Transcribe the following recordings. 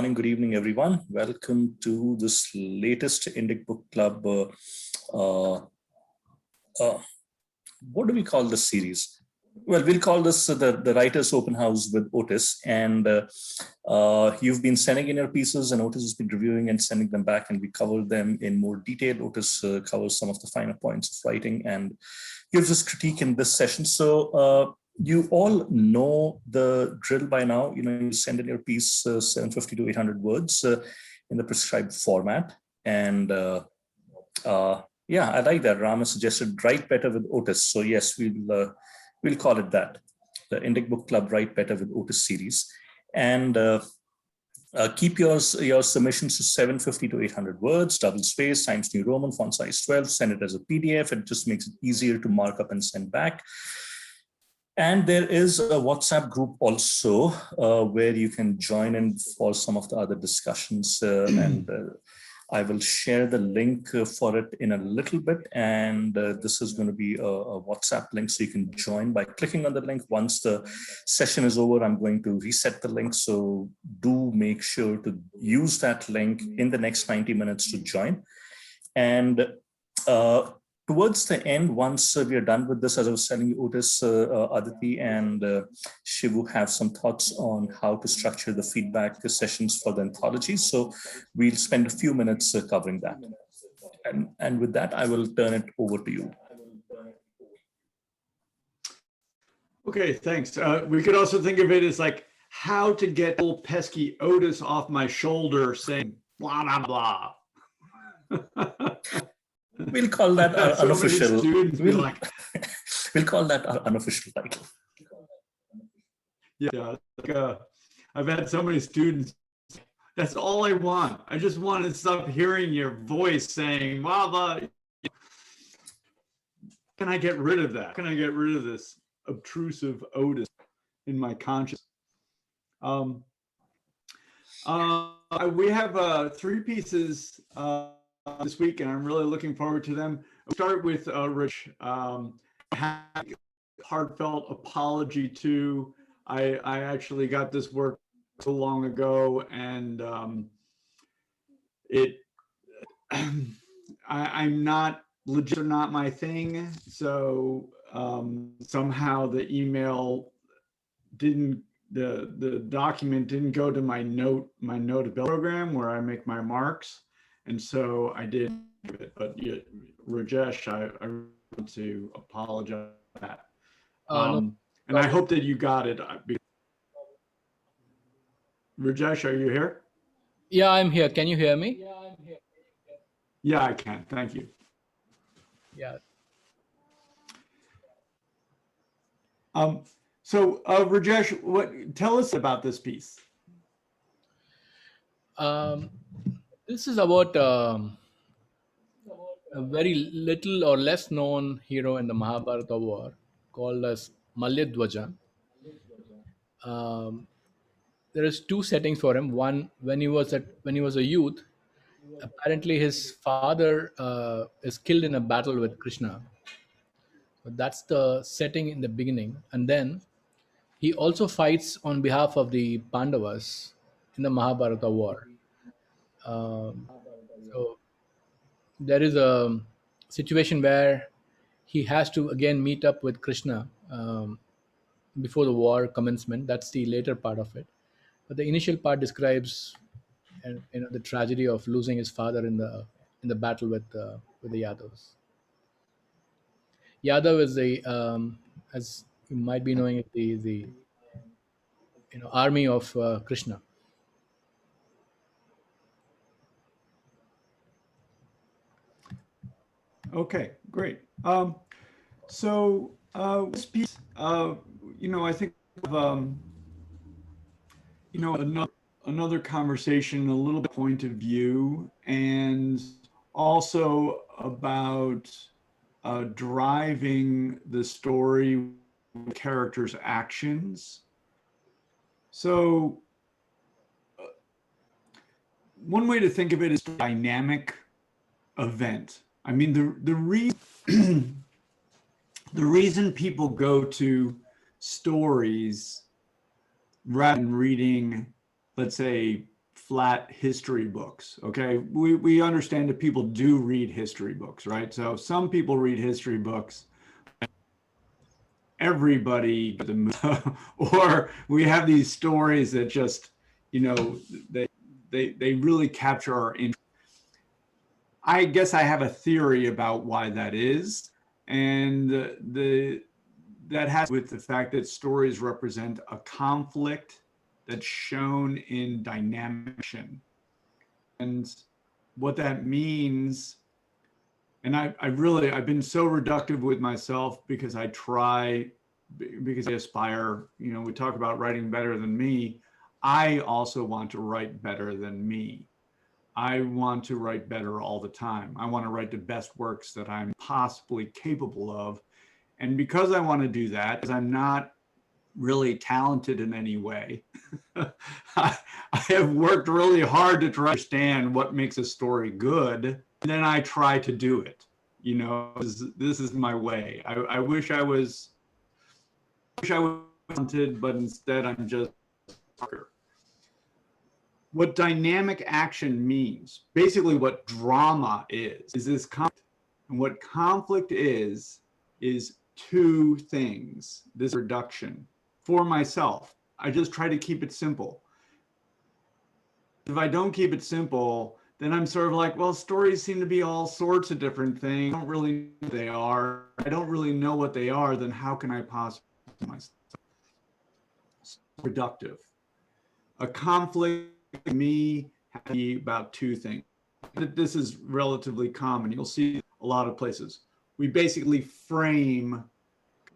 morning, good evening, everyone. Welcome to this latest Indic Book Club. What do we call this series? Well, we'll call this the Writers' Open House with Otis. And you've been sending in your pieces, and Otis has been reviewing and sending them back, and we cover them in more detail. Otis covers some of the finer points of writing and gives us critique in this session. So you all know the drill by now. You send in your piece 750 to 800 words in the prescribed format. And yeah, I like that. Rama suggested Write Better with Otis. So yes, we'll call it that, the Indic Book Club Write Better with Otis series. And keep your submissions to 750 to 800 words, double space, Times New Roman, font size 12, send it as a PDF. It just makes it easier to mark up and send back. And there is a WhatsApp group also where you can join in for some of the other discussions. And I will share the link for it in a little bit. And this is going to be a WhatsApp link, so you can join by clicking on the link. Once the session is over, I'm going to reset the link. So do make sure to use that link in the next 90 minutes to join. And towards the end, once we are done with this, as I was telling you, Otis, Aditi, and Shivu have some thoughts on how to structure the feedback sessions for the anthology. So we'll spend a few minutes covering that. And with that, I will turn it over to you. Okay, thanks. We could also think of it as like how to get old pesky Otis off my shoulder saying blah, blah, blah. We'll call that our unofficial. We'll call that our unofficial title. Yeah, I've had so many students. That's all I want. I just want to stop hearing your voice saying blah blah. Can I get rid of that? Can I get rid of this obtrusive Otis in my conscience? We have 3 pieces this week, and I'm really looking forward to them. We'll start with Rich. Heartfelt apology to. I actually got this work so long ago, and I'm not legit, or not my thing. So somehow the email didn't. The document didn't go to my Notability program where I make my marks. And so I did it, but Rajesh, I want to apologize for that. No, and I hope that you got it. Rajesh, are you here? Yeah, I'm here. Can you hear me? Yeah, I'm here. Yeah, I can. Thank you. Yeah. So Rajesh, tell us about this piece. This is about a very little or less known hero in the Mahabharata war called as Malyadwaja. There is 2 settings for him. One, when he was a youth, apparently his father is killed in a battle with Krishna. So that's the setting in the beginning, and then he also fights on behalf of the Pandavas in the Mahabharata war. So there is a situation where he has to again meet up with Krishna before the war commencement. That's the later part of it. But the initial part describes the tragedy of losing his father in the battle with the Yadavs. Yadav is as you might be knowing, the army of Krishna. Okay, great. So this piece, I think another conversation, a little bit point of view, and also about driving the story with characters' actions. So one way to think of it is a dynamic event. I mean, the reason people go to stories rather than reading, let's say, flat history books. Okay, we understand that people do read history books, right? So some people read history books. Everybody, or we have these stories that just, you know, they really capture our interest. I guess I have a theory about why that is, and that has with the fact that stories represent a conflict that's shown in dynamic action. And what that means, and I've been so reductive with myself because I aspire, you know, we talk about writing better than me. I also want to write better than me. I want to write better all the time. I want to write the best works that I'm possibly capable of. And because I want to do that, because I'm not really talented in any way, I have worked really hard to try to understand what makes a story good. And then I try to do it. You know, this is my way. I wish I was talented, but instead I'm just a talker. What dynamic action means, basically what drama is this conflict. And what conflict is two things, this reduction. For myself, I just try to keep it simple. If I don't keep it simple, then I'm sort of like, well, stories seem to be all sorts of different things. I don't really know what they are. I don't really know what they are, then how can I possibly myself? Reductive. A conflict to me has to be about two things. This is relatively common. You'll see a lot of places. We basically frame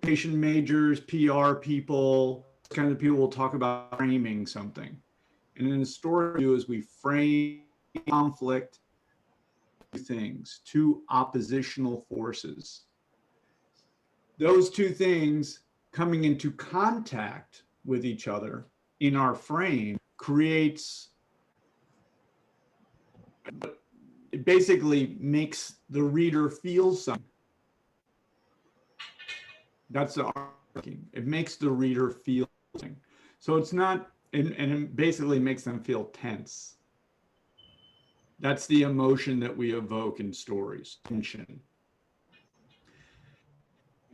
communication majors, PR people, kind of people will talk about framing something. And in the story we do is we frame conflict, two things, two oppositional forces. Those two things coming into contact with each other in our frame creates, it basically makes the reader feel something. That's the arguing. It makes the reader feel something. So it's not, and it basically makes them feel tense. That's the emotion that we evoke in stories, tension.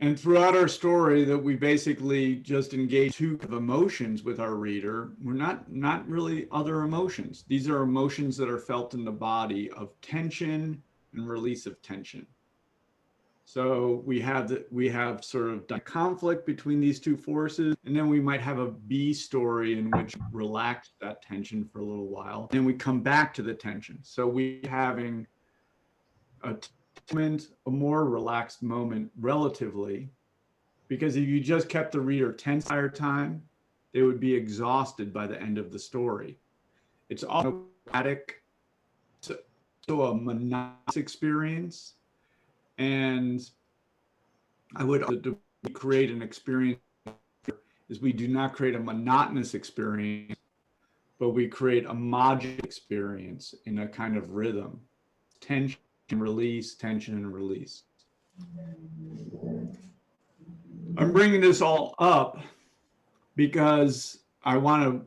And throughout our story that we basically just engage two emotions with our reader, we're not really other emotions. These are emotions that are felt in the body of tension and release of tension. So we have sort of the conflict between these two forces, and then we might have a B story in which relax that tension for a little while. Then we come back to the tension. So we're having a more relaxed moment relatively, because if you just kept the reader tense the entire time, they would be exhausted by the end of the story. It's automatic, so a monotonous experience. And I would create an experience is we do not create a monotonous experience, but we create a homogeneous experience in a kind of rhythm. Tension and release, tension and release. I'm bringing this all up because I want to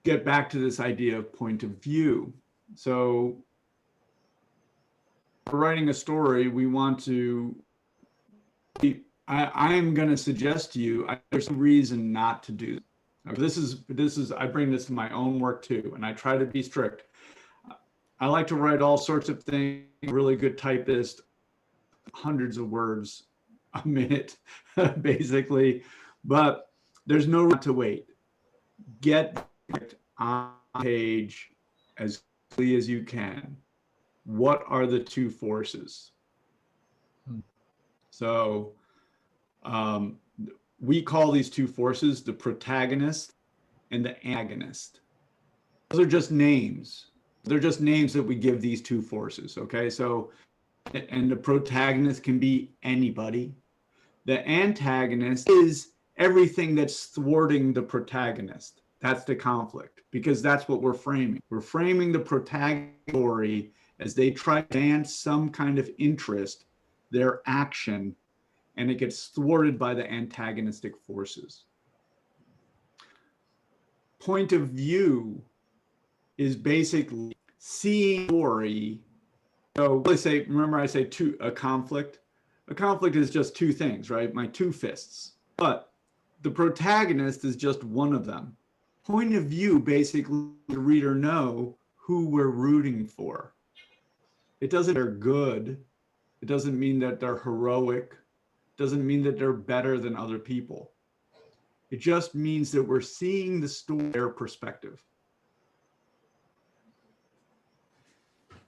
get back to this idea of point of view. So for writing a story, we want to, I'm going to suggest to you, there's no reason not to do this. This is, I bring this to my own work too, and I try to be strict. I like to write all sorts of things, really good typist, hundreds of words a minute, basically, but there's no reason to wait. Get on page as quickly as you can. What are the two forces? So we call these two forces the protagonist and the antagonist. Those are just names. They're just names that we give these two forces, okay? So, and the protagonist can be anybody. The antagonist is everything that's thwarting the protagonist. That's the conflict, because that's what we're framing. We're framing the protagonist story as they try to advance some kind of interest, their action, and it gets thwarted by the antagonistic forces. Point of view is basically seeing story. So let's say, remember I say a conflict. A conflict is just two things, right? My two fists. But the protagonist is just one of them. Point of view, basically, the reader know who we're rooting for. It doesn't mean they're good. It doesn't mean that they're heroic. It doesn't mean that they're better than other people. It just means that we're seeing the story from their perspective.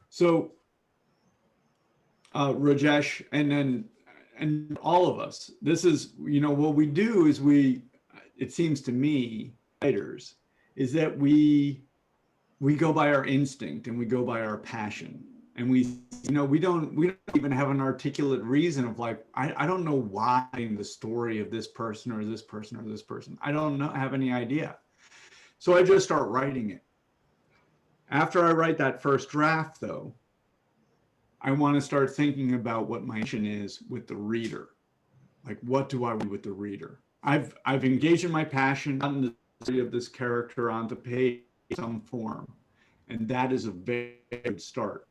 So Rajesh, and all of us, this is, what we do is it seems to me, writers, is that we go by our instinct and we go by our passion. And we don't even have an articulate reason of like, I don't know why the story of this person or this person or this person. I don't have any idea. So I just start writing it. After I write that first draft, though, I want to start thinking about what my mission is with the reader. Like, what do I do with the reader? I've engaged in my passion, gotten the story of this character onto page in some form, and that is a very good start.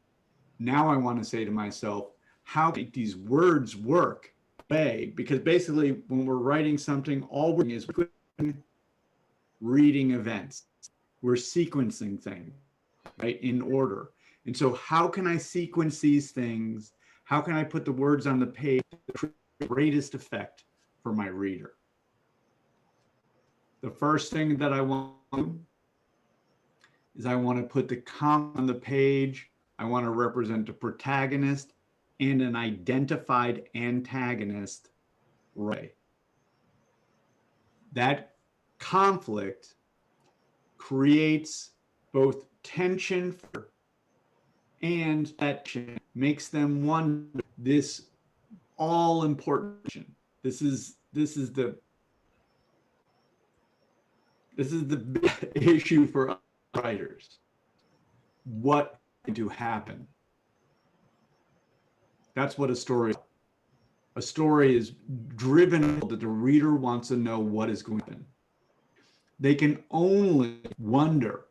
Now I want to say to myself, how can these words work? Because basically, when we're writing something, all we're doing is reading events. We're sequencing things, right, in order. And so how can I sequence these things? How can I put the words on the page to create the greatest effect for my reader? The first thing that I want to do is I want to put the comment on the page. I want to represent a protagonist and an identified antagonist, right? That conflict creates both tension and that makes them wonder this all important. This is the big issue for writers. What to happen? That's what a story is. A story is driven that the reader wants to know what is going to happen. They can only wonder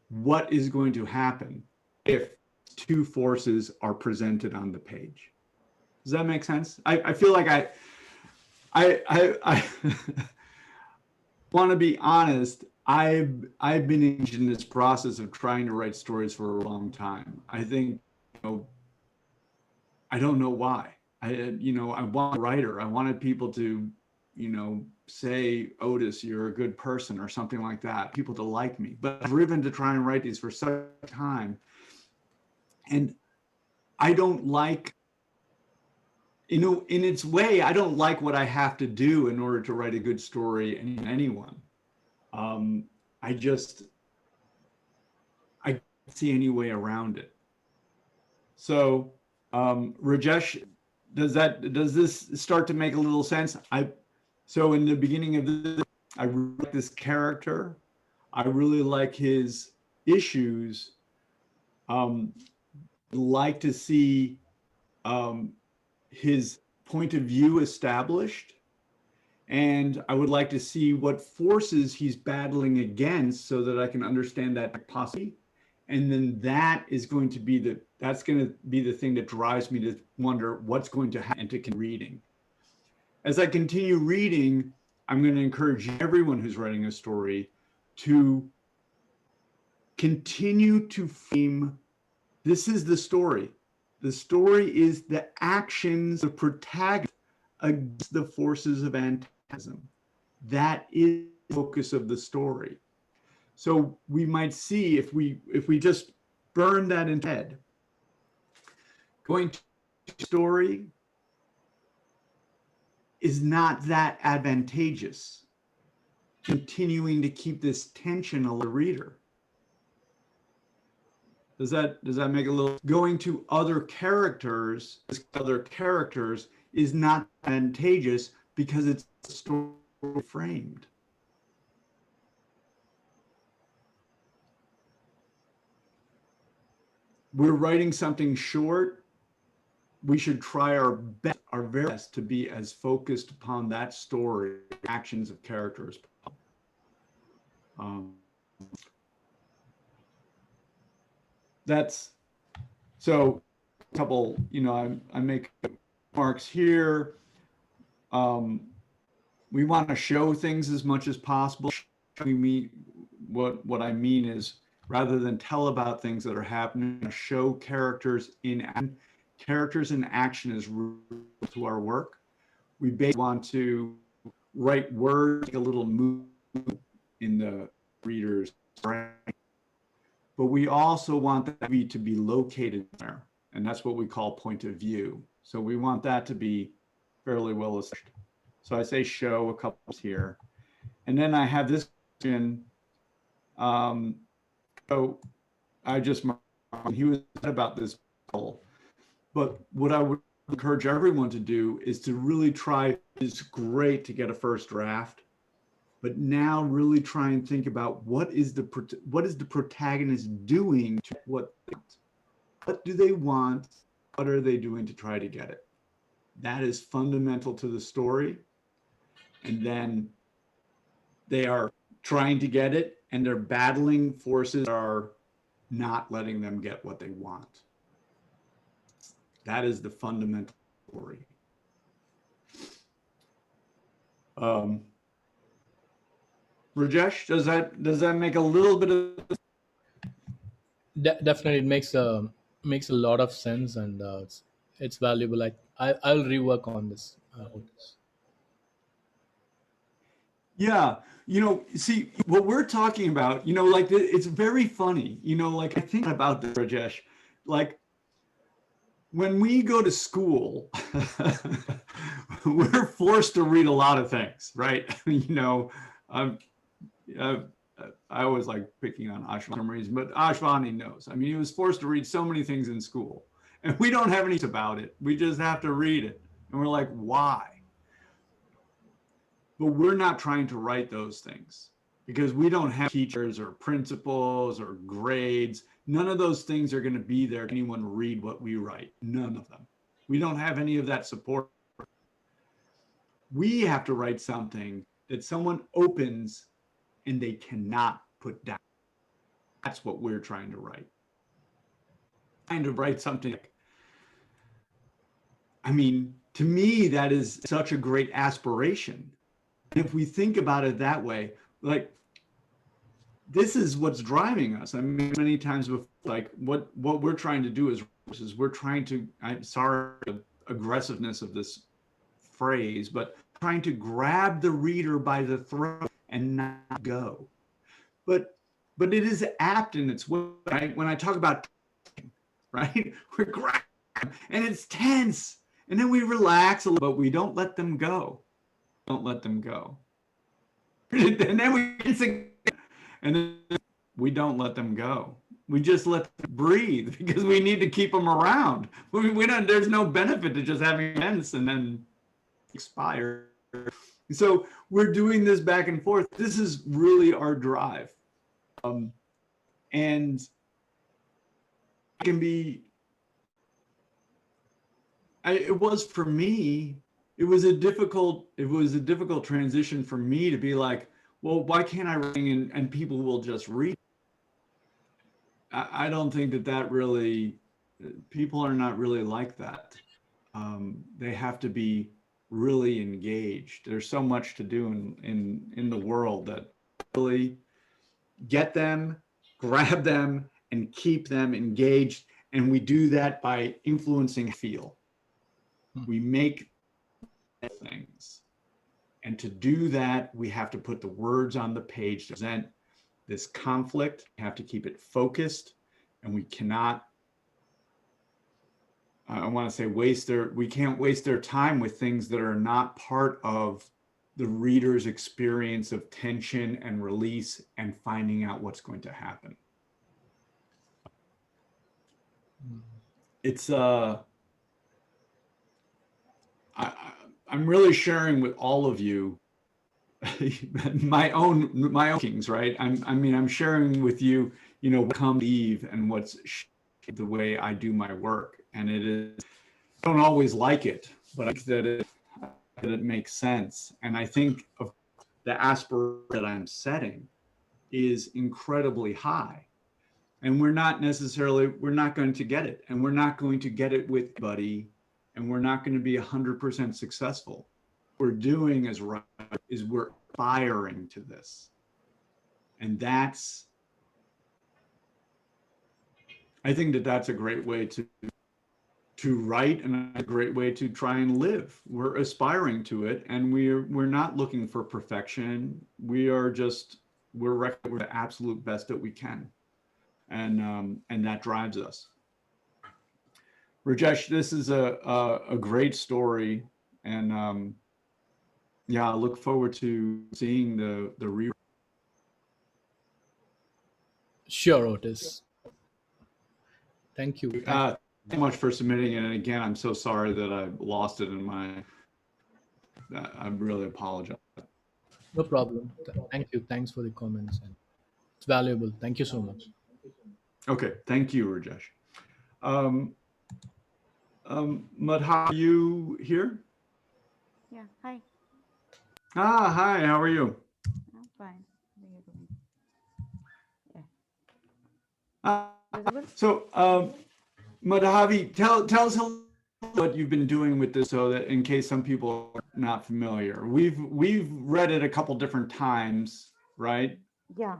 what is going to happen if two forces are presented on the page. Does that make sense? I feel like I want to be honest. I've been engaged in this process of trying to write stories for a long time. I think, I don't know why. I want a writer. I wanted people to, say, Otis, you're a good person or something like that. People to like me. But I've driven to try and write these for such a time. And I don't like, in its way, I don't like what I have to do in order to write a good story in anyone. I can't see any way around it. So, Rajesh, does this start to make a little sense? So in the beginning of this, I really like this character. I really like his issues. Like to see his point of view established. And I would like to see what forces he's battling against so that I can understand that possibly. And then that is going to be the thing that drives me to wonder what's going to happen to reading. As I continue reading, I'm going to encourage everyone who's writing a story to continue to frame, this is the story. The story is the actions of protagonist against the forces of antagonism. That is the focus of the story. So we might see if we just burn that in head, going to story is not that advantageous. Continuing to keep this tension on the reader. Does that make a little? Going to other characters is not advantageous because it's a story framed. We're writing something short. We should try our very best to be as focused upon that story, actions of characters. that's so a couple, I make marks here. We want to show things as much as possible. We mean what I mean is rather than tell about things that are happening, show characters in action. Characters in action is real to our work. We basically want to write words, a little move in the reader's brain. But we also want the movie to be located there. And that's what we call point of view. So we want that to be fairly well established. So I say show a couple here. And then I have this in, so I just, he was about this, but what I would encourage everyone to do is to really try, it's great to get a first draft, but now really try and think about what is the protagonist doing to what do they want? What are they doing to try to get it? That is fundamental to the story. And then they are trying to get it and they're battling forces that are not letting them get what they want. That is the fundamental story. Rajesh, does that make a little bit of Definitely, it makes a lot of sense, and it's valuable. I'll rework on this. Otis. Yeah, see what we're talking about, like it's very funny, like I think about this, Rajesh, like when we go to school, we're forced to read a lot of things, right? I always like picking on Ashwani, but Ashwani knows. I mean, he was forced to read so many things in school, and we don't have any about it. We just have to read it, and we're like, why? But we're not trying to write those things because we don't have teachers or principals or grades. None of those things are going to be there. Anyone read what we write? None of them. We don't have any of that support. We have to write something that someone opens and they cannot put down. That's what we're trying to write. Trying to write something. I mean, to me, that is such a great aspiration. If we think about it that way, like this is what's driving us. I mean, many times with like what we're trying to do is we're trying to, I'm sorry the aggressiveness of this phrase, but trying to grab the reader by the throat and not go. But it is apt in its way, right? When I talk about, right, we're grabbing and it's tense, and then we relax a little, but we don't let them go. Don't let them go. And then we don't let them go. We just let them breathe because we need to keep them around. We don't. There's no benefit to just having events and then expire. So we're doing this back and forth. This is really our drive, and it can be. It was for me. It was a difficult transition for me to be like, well, why can't I write and people will just read? I don't think that really, people are not really like that. They have to be really engaged. There's so much to do in the world that really get them, grab them, and keep them engaged. And we do that by influencing feel. We make things. And to do that, we have to put the words on the page to present this conflict. We have to keep it focused, and we cannot, I want to say we can't waste their time with things that are not part of the reader's experience of tension and release and finding out what's going to happen. It's I'm really sharing with all of you my own kings, right? I'm sharing with you, what come Eve and what's the way I do my work, and it is. I don't always like it, but I think that it makes sense, and I think of the aspiration that I'm setting is incredibly high, And we're not going to get it. And we're not going to get it with anybody. And we're not going to be 100% successful. What we're doing is we're aspiring to this. And I think that's a great way to write, and a great way to try and live. We're aspiring to it, and we're not looking for perfection. We're the absolute best that we can, and that drives us. Rajesh, this is a great story, and yeah, I look forward to seeing the re. Sure, Otis. Thank you. Thank you so much for submitting it. And again, I'm so sorry that I lost it I really apologize. No problem. Thank you. Thanks for the comments. And it's valuable. Thank you so much. Okay, thank you, Rajesh. Madha, are you here? Yeah, hi. Hi, how are you? I'm fine. How are you doing? Uh, Visible? so, Madhavi, tell us a little what you've been doing with this, so that in case some people are not familiar. We've read it a couple different times, right? Yeah.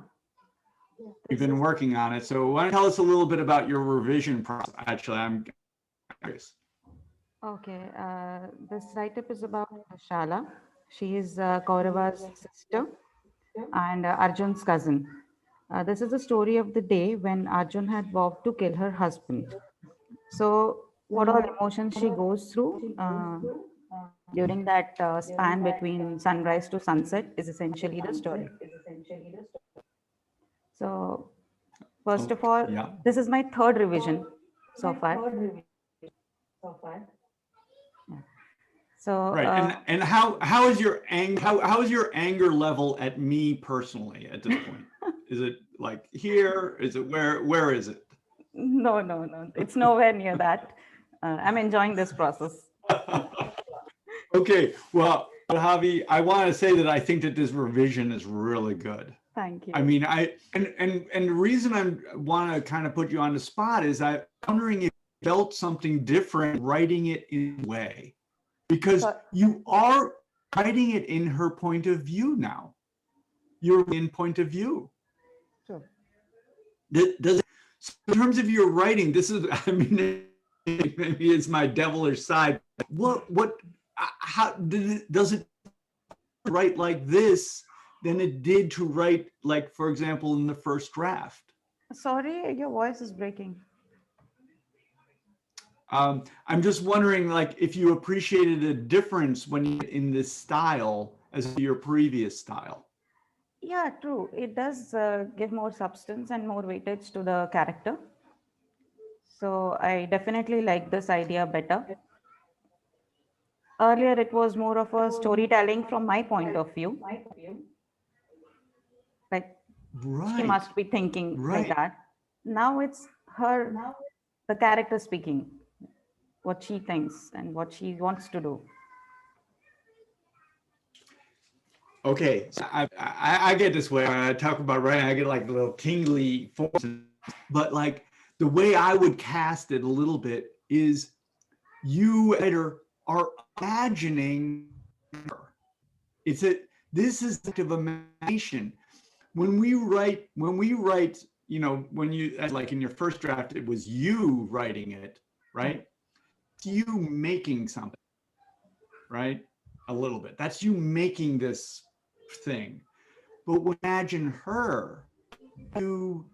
You've been working on it. So why don't you tell us a little bit about your revision process? Actually, I'm curious. Okay. This write-up is about Shala. She is Kaurava's sister and Arjun's cousin. This is the story of the day when Arjun had vowed to kill her husband. So, what all emotions she goes through during that span between sunrise to sunset is essentially the story. So, first of all, Yeah. this is my third revision so far. So, Right. And how is your how is your anger level at me personally at this point? Is it like here? Is it where is it? no, it's nowhere near that. I'm enjoying this process. Okay. Well, Javi, I want to say that I think that this revision is really good. Thank you. I mean, and the reason I want to kind of put you on the spot is I'm wondering if you felt something different writing it in a way, because you are writing it in her point of view now. You're in point of view. Sure. Does in terms of your writing, this is, I mean, maybe it's my devilish side. How does it write like this than it did to write, like, for example, in the first draft? Sorry, your voice is breaking. I'm just wondering, like, if you appreciated a difference when you in this style as your previous style. Yeah, true. It does give more substance and more weightage to the character. So I definitely like this idea better. Earlier, it was more of a storytelling from my point of view. Like she must be thinking like that. Now it's her, the character speaking, what she thinks and what she wants to do. Okay, so I get this way when I talk about writing. I get like a little tingly forces, but like the way I would cast it a little bit is you editor are imagining her. This is active imagination. When we write, you know, when you, like in your first draft, it was you writing it, right? It's you making something, right? A little bit. That's you making this thing. But imagine her, you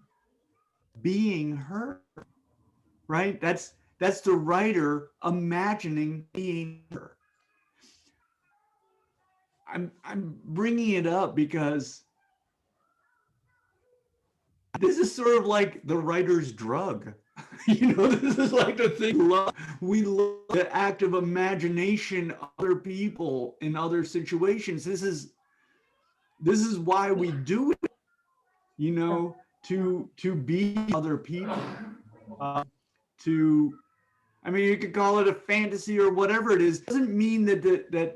being her, right? That's the writer imagining being her. I'm bringing it up because this is sort of like the writer's drug. You know, this is like the thing we love the act of imagination, other people in other situations. This is why we do it, you know, to be other people. I mean, you could call it a fantasy or whatever it is. It doesn't mean that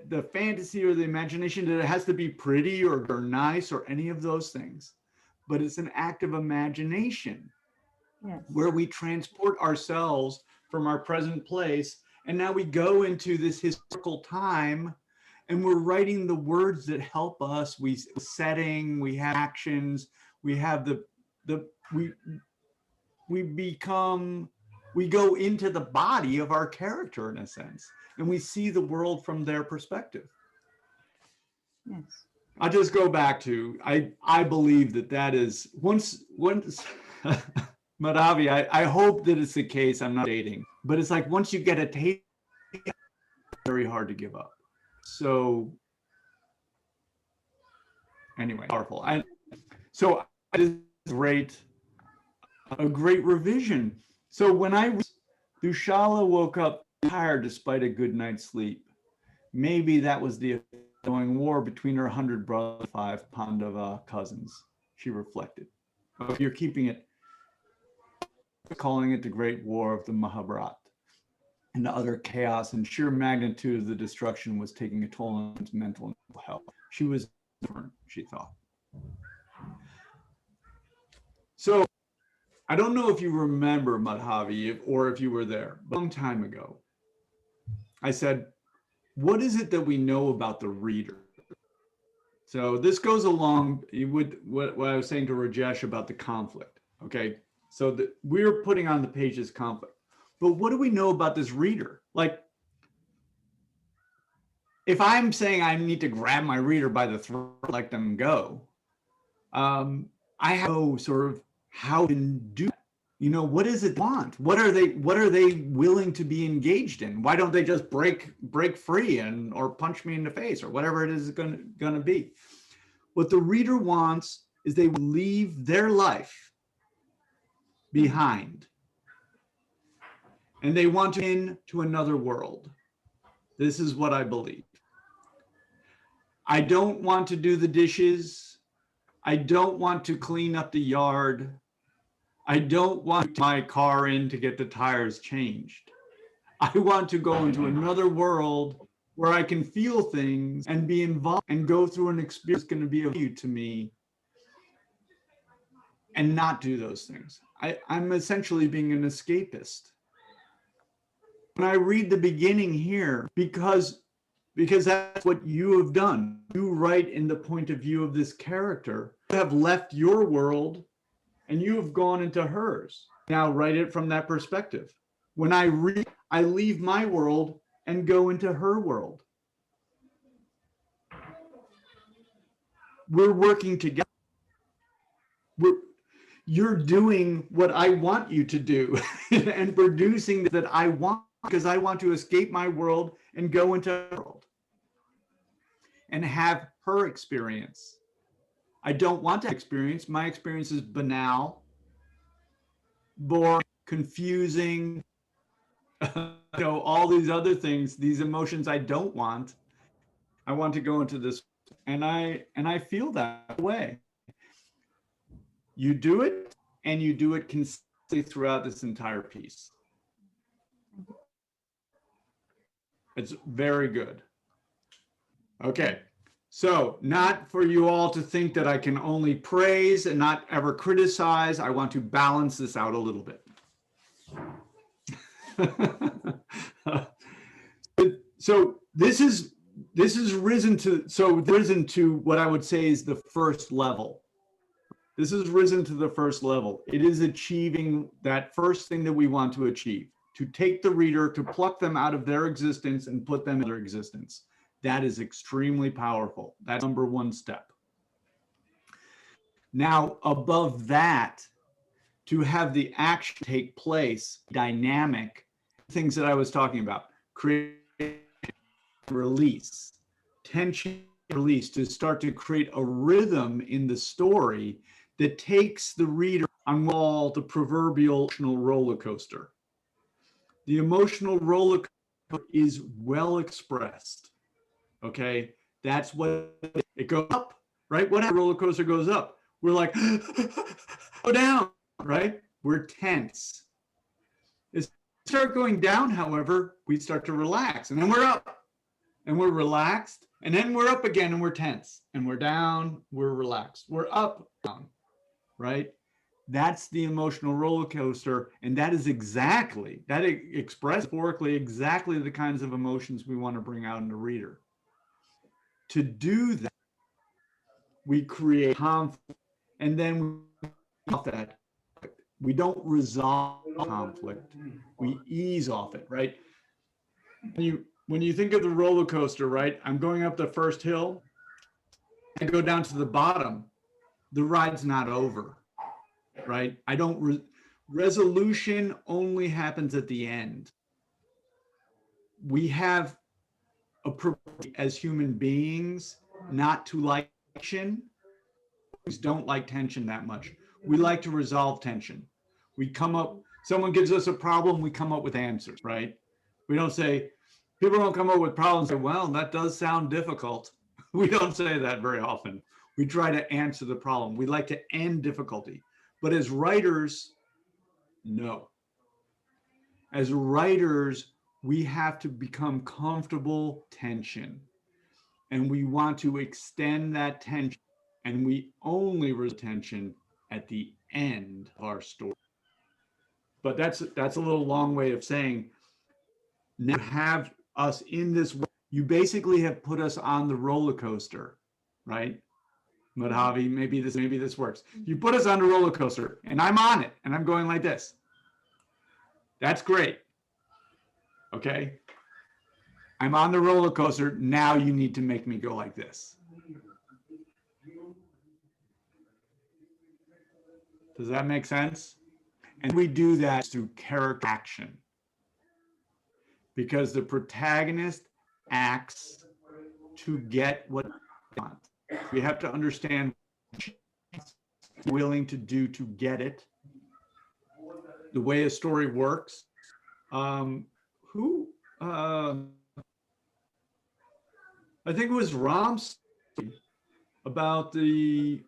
the fantasy or the imagination, that it has to be pretty or nice or any of those things. But it's an act of imagination. Yes. where we transport ourselves from our present place. And now we go into this historical time and we're writing the words that help us. We setting, we have actions, we have we become, we go into the body of our character in a sense, and we see the world from their perspective. Yes. I just go back to, I believe that is once Madhavi, I hope that it's the case. I'm not dating, but it's like once you get a taste, it's very hard to give up. So anyway, powerful. And so it is a great revision. So when Dushala woke up tired despite a good night's sleep, maybe that was the ongoing war between her 100 brothers, 5 Pandava cousins, she reflected. If you're keeping it, calling it the Great War of the Mahabharata, and the utter chaos and sheer magnitude of the destruction was taking a toll on his mental health. She was different, she thought. So I don't know if you remember, Madhavi, or if you were there, but a long time ago, I said, what is it that we know about the reader? So this goes along with what I was saying to Rajesh about the conflict, okay? So we're putting on the pages conflict, but what do we know about this reader? Like, if I'm saying I need to grab my reader by the throat, let them go, I have to know sort of how to do that. You know, what does it want? What are they willing to be engaged in? Why don't they just break free and or punch me in the face or whatever it is going to be? What the reader wants is they leave their life behind and they want to into another world. This is what I believe. I don't want to do the dishes. I don't want to clean up the yard. I don't want my car in to get the tires changed. I want to go into another world where I can feel things and be involved and go through an experience that's going to be of value to me and not do those things. I'm essentially being an escapist. When I read the beginning here, because that's what you have done. You write in the point of view of this character. You have left your world and you have gone into hers. Now write it from that perspective. When I read, I leave my world and go into her world. We're working together. You're doing what I want you to do and producing that I want, because I want to escape my world and go into her world and have her experience. I don't want to experience. My experience is banal, boring, confusing, all these other things, these emotions I don't want. I want to go into this, and I feel that way. You do it, and you do it consistently throughout this entire piece. It's very good. Okay. So not for you all to think that I can only praise and not ever criticize. I want to balance this out a little bit. So this is risen to what I would say is the first level. This is risen to the first level. It is achieving that first thing that we want to achieve, to take the reader, to pluck them out of their existence and put them in their existence. That is extremely powerful. That's number one step. Now, above that, to have the action take place, dynamic, things that I was talking about, create, release, tension, release, to start to create a rhythm in the story that takes the reader on the proverbial emotional roller coaster. The emotional roller coaster is well expressed. Okay, that's what it goes up, right? What a roller coaster goes up? We're like, go down, right? We're tense. As we start going down, however, we start to relax, and then we're up, and we're relaxed, and then we're up again, and we're tense, and we're down, we're relaxed, we're up, down, right? That's the emotional roller coaster. And that is exactly, that expresses metaphorically exactly the kinds of emotions we want to bring out in the reader. To do that, we create conflict, and then we don't resolve conflict, we ease off it, right? When you think of the roller coaster, right? I'm going up the first hill, I go down to the bottom, the ride's not over, right? I don't, resolution only happens at the end. We have a propensity as human beings not to like tension. We don't like tension that much. We like to resolve tension. We come up, someone gives us a problem, we come up with answers, right? We don't say, people don't come up with problems and say, well, that does sound difficult. We don't say that very often. We try to answer the problem. We like to end difficulty. But as writers, no. As writers, we have to become comfortable tension. And we want to extend that tension. And we only resolve tension at the end of our story. But that's a little long way of saying, now have us in this, you basically have put us on the roller coaster, right? Madhavi, maybe this works. You put us on the roller coaster and I'm on it and I'm going like this. That's great. Okay. I'm on the roller coaster. Now you need to make me go like this. Does that make sense? And we do that through character action, because the protagonist acts to get what they want. We have to understand what she's willing to do to get it. The way a story works. I think it was Ram's story about the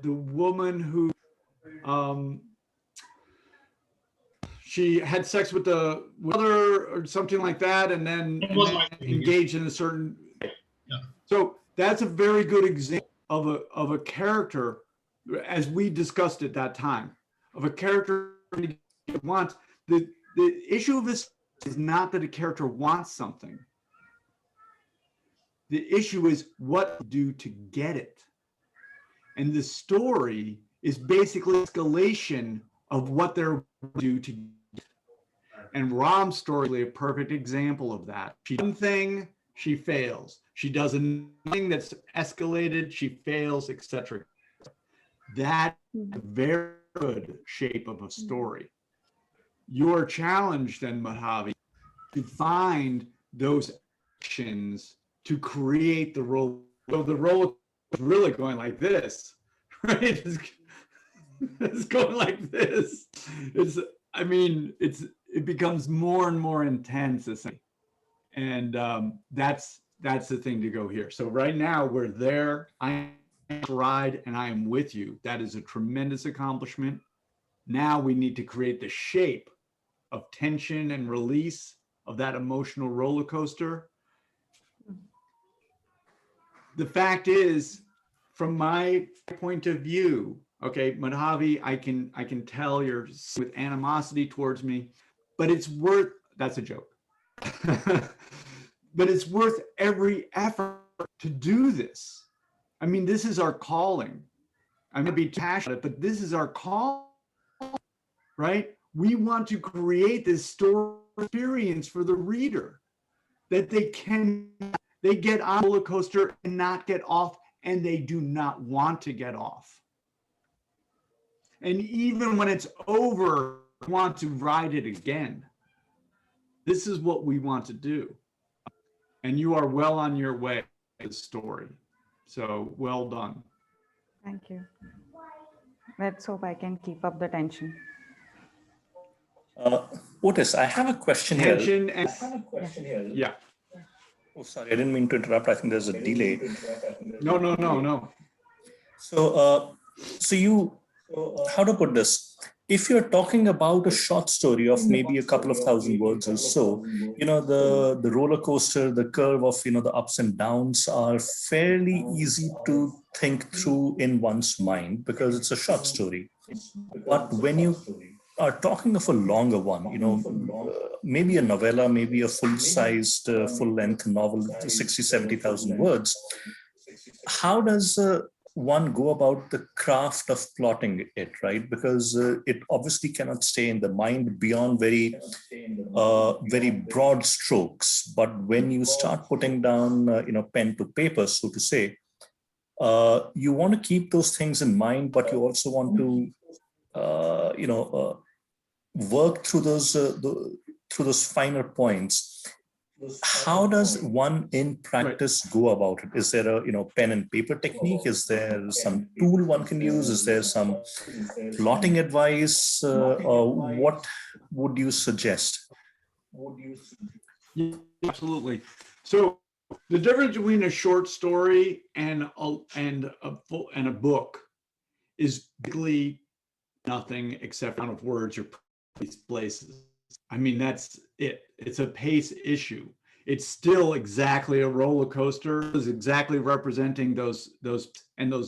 woman who she had sex with the mother or something like that, and then engaged in a certain. Yeah. So that's a very good example of a character, as we discussed at that time, of a character that wants. The issue of this is not that a character wants something. The issue is what to do to get it. And the story is basically escalation of what they're do to get it. And Ram's story is a perfect example of that. She does one thing, she fails. She does anything that's escalated, she fails, etc. That's a very good shape of a story. Your challenge then, Madhavi, to find those actions to create the role. So the role is really going like this, right? It's going like this. It becomes more and more intense, and that's the thing to go here. So right now we're there. I ride and I am with you. That is a tremendous accomplishment. Now we need to create the shape of tension and release of that emotional roller coaster. The fact is, from my point of view, okay, Madhavi, I can tell you're with animosity towards me, but it's worth, that's a joke. But it's worth every effort to do this. I mean, this is our calling. I'm gonna be passionate, but this is our call, right? We want to create this story experience for the reader, that they get on the roller coaster and not get off, and they do not want to get off. And even when it's over, want to ride it again. This is what we want to do. And you are well on your way to the story. So well done. Thank you. Let's hope I can keep up the tension. Otis, I have a question here. Yeah. Oh, sorry, I didn't mean to interrupt. I think there's a delay. No. So, how to put this? if you're talking about a short story of maybe a couple of thousand words or so, the roller coaster, the curve of, the ups and downs are fairly easy to think through in one's mind because it's a short story. But when you are talking of a longer one, maybe a novella, maybe a full-sized, full-length novel, 60, 70,000 words, how does one go about the craft of plotting it, right? Because it obviously cannot stay in the mind beyond very broad strokes. But when you start putting down, pen to paper, so to say, you want to keep those things in mind, but you also want to, work through those finer points. How does one in practice go about it? Is there a pen and paper technique? Is there some tool one can use? Is there some plotting advice? Or what would you suggest? Yeah, absolutely. So the difference between a short story and a book is basically nothing except amount of words or places. I mean, that's it. It's a pace issue. It's still exactly a roller coaster. It's exactly representing those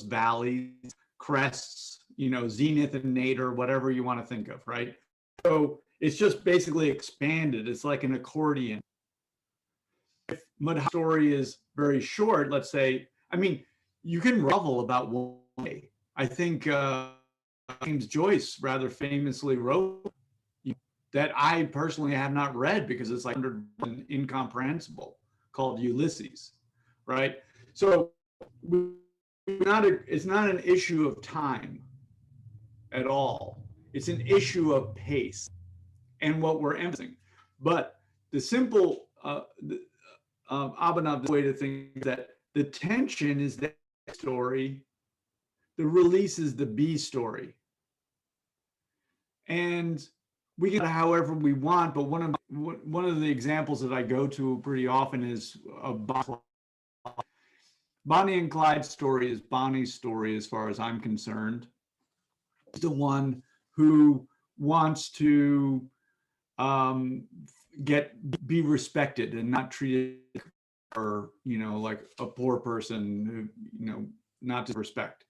valleys, crests, zenith and nadir, whatever you want to think of, right? So it's just basically expanded. It's like an accordion. If my story is very short, let's say, I mean, you can novel about one day. I think James Joyce rather famously wrote that I personally have not read because it's like incomprehensible, called Ulysses, right? So it's not an issue of time at all. It's an issue of pace and what we're emphasizing. But the simple Abhinav way to think is that the tension is the story, the release is the B story. And we get however we want, but one of the examples that I go to pretty often is Bonnie and Clyde's story is Bonnie's story as far as I'm concerned. He's the one who wants to be respected and not treated or like a poor person who not to respect.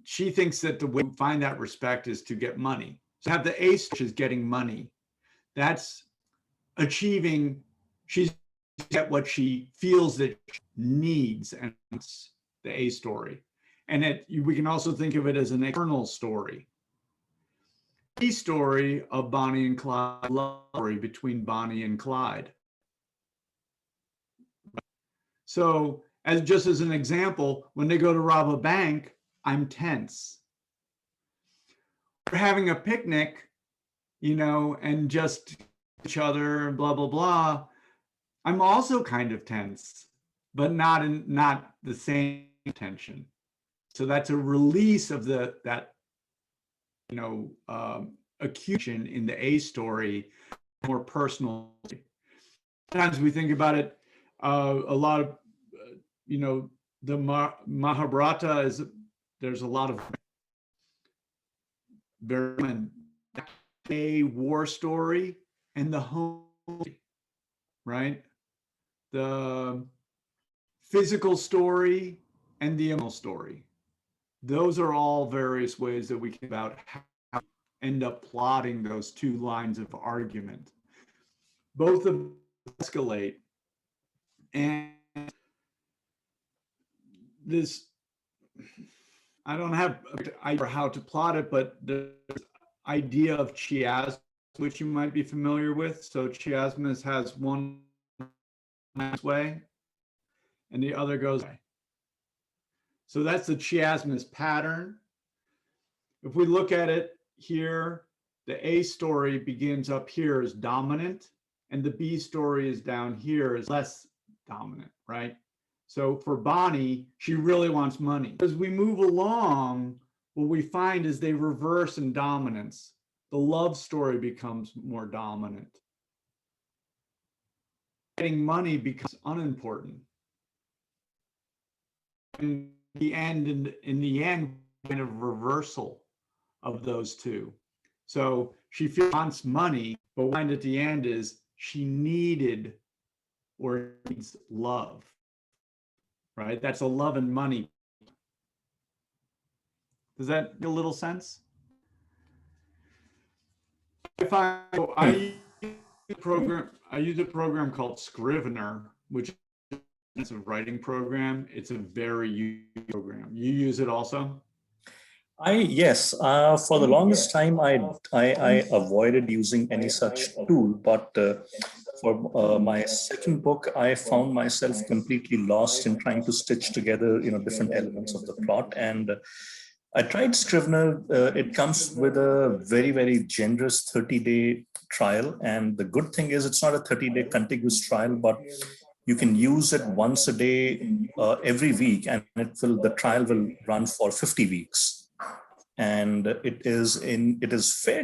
She thinks that the way to find that respect is to get money. So have the ace, which is getting money. That's achieving. She's get what she feels that she needs, and that's the A story. And we can also think of it as an external story. The story of Bonnie and Clyde, love story between Bonnie and Clyde. So, just as an example, when they go to rob a bank, I'm tense. We're having a picnic, and just each other and blah, blah, blah. I'm also kind of tense, but not the same tension. So that's a release of that accusation in the A story, more personal. Sometimes we think about it, a lot of, the Mahabharata there's a lot of very a war story and the home, right? The physical story and the emotional story. Those are all various ways that we can about how to end up plotting those two lines of argument. Both of them escalate, and this, I don't have an idea how to plot it, but the idea of chiasm, which you might be familiar with. So chiasmus has one way and the other goes away. So that's the chiasmus pattern. If we look at it here, the A story begins up here as dominant, and the B story is down here as less dominant, right? So for Bonnie, she really wants money. As we move along, what we find is they reverse in dominance. The love story becomes more dominant. Getting money becomes unimportant. In the end, kind of reversal of those two. So she wants money, but what at the end is she needed or needs love, right? That's a love and money. Does that make a little sense? I use a program called Scrivener, which is a writing program. It's a very useful program. You use it also? Yes, for the longest time, I avoided using any such tool, but for my second book, I found myself completely lost in trying to stitch together, different elements of the plot. And I tried Scrivener. It comes with a very, very generous 30-day trial. And the good thing is it's not a 30-day contiguous trial, but you can use it once a day, every week, and the trial will run for 50 weeks. And it is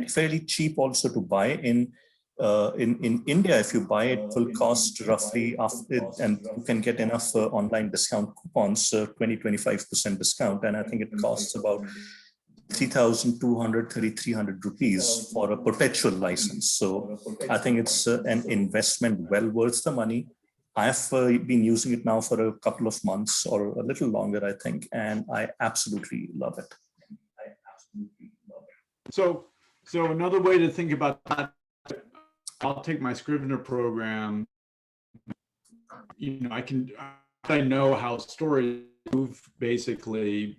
fairly cheap also to buy in India. If you buy it, will cost roughly, and you can get enough online discount coupons, 20-25% discount, and I think it costs about 3,200, 3,300 rupees for a perpetual license. So I think it's an investment well worth the money. I've been using it now for a couple of months or a little longer, I think, and I absolutely love it. So another way to think about that, I'll take my Scrivener program. I know how stories move basically,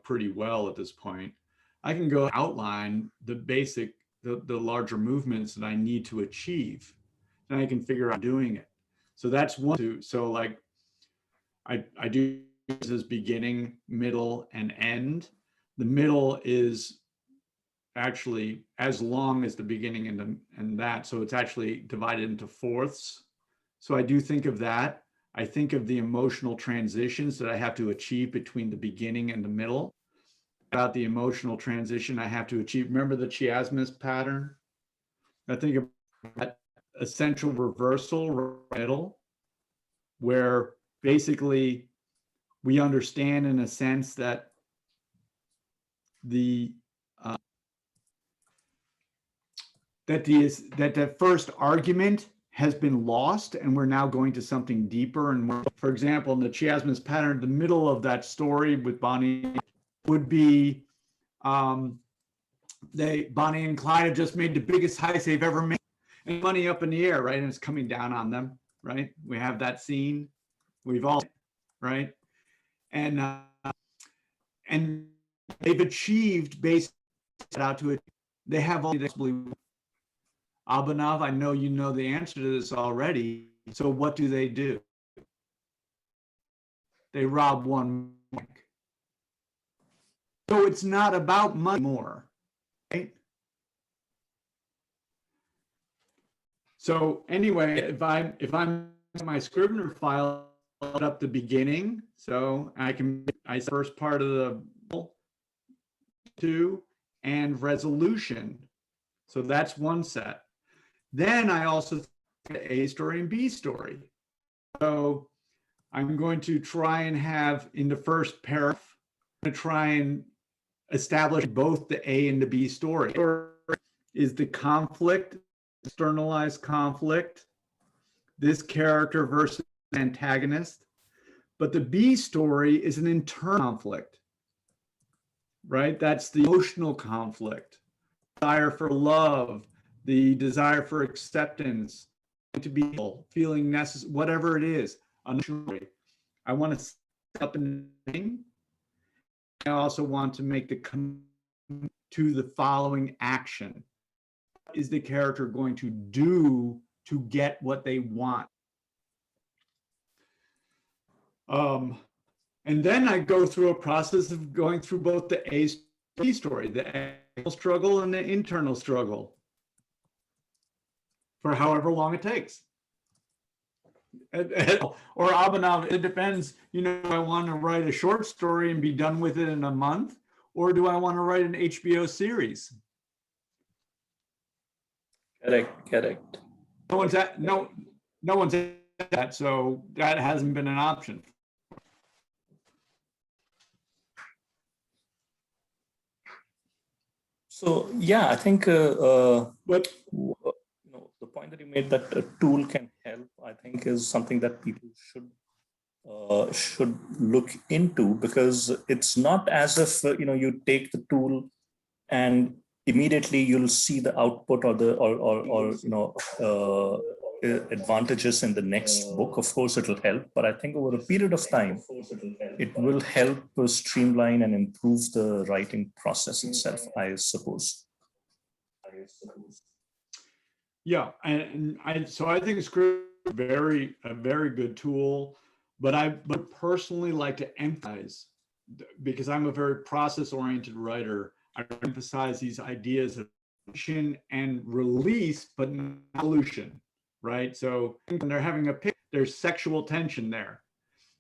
pretty well at this point. I can go outline the larger movements that I need to achieve, and I can figure out doing it. So that's one. So like, I do this beginning, middle, and end. The middle is actually as long as the beginning and that. So it's actually divided into fourths. So I do think of that. I think of the emotional transitions that I have to achieve between the beginning and the middle. About the emotional transition I have to achieve. Remember the chiasmus pattern? I think of that essential reversal middle, where basically we understand in a sense that that first argument has been lost, and we're now going to something deeper. And more. For example, in the chiasmus pattern, the middle of that story with Bonnie would be Bonnie and Clyde have just made the biggest heist they've ever made, and money up in the air, right? And it's coming down on them, right? We have that scene. We've all, right? And they've achieved based out to it. They have all these believe. Abhinav, I know you know the answer to this already. So what do? They rob one bank. So it's not about money more, right? So anyway, if I'm my Scrivener file up the beginning, so I first part of the two and resolution. So that's one set. Then I also think A story and B story. So I'm going to try and have in the first paragraph, I'm going to try and establish both the A and the B story. Is the conflict, externalized conflict, this character versus antagonist. But the B story is an internal conflict, right? That's the emotional conflict, desire for love, the desire for acceptance, to be feeling necessary, whatever it is. I want to set up a thing. I also want to make the commitment to the following action. What is the character going to do to get what they want? And then I go through a process of going through both the A story, the external struggle and the internal struggle, for however long it takes. Or Abhinav, it depends. I want to write a short story and be done with it in a month, or do I want to write an HBO series? Correct. No one's that, so that hasn't been an option. So yeah, I think But the point that you made, that a tool can help, I think is something that people should look into, because it's not as if you take the tool and immediately you'll see the output or the or advantages in the next book. Of course it'll help, but I think over a period of time it will help streamline and improve the writing process itself, I suppose. yeah, and I think script is a very good tool, but I personally like to emphasize, because I'm a very process oriented writer, I emphasize these ideas of action and release, but not solution, right? So when they're having a pick, there's sexual tension there.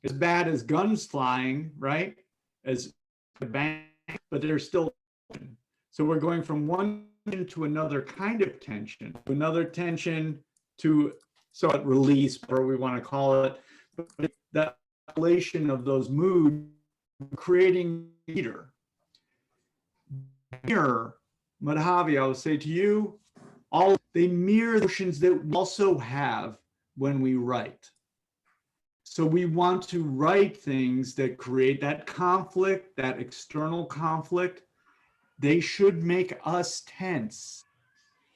As bad as guns flying, right? As bang, but there's still tension. So we're going from one to another kind of tension, to another tension, to so release, or we want to call it, but that relation of those moods, creating leader. Mirror, Madhavi, I will say to you, all they mirror the emotions that we also have when we write. So we want to write things that create that conflict, that external conflict. They should make us tense.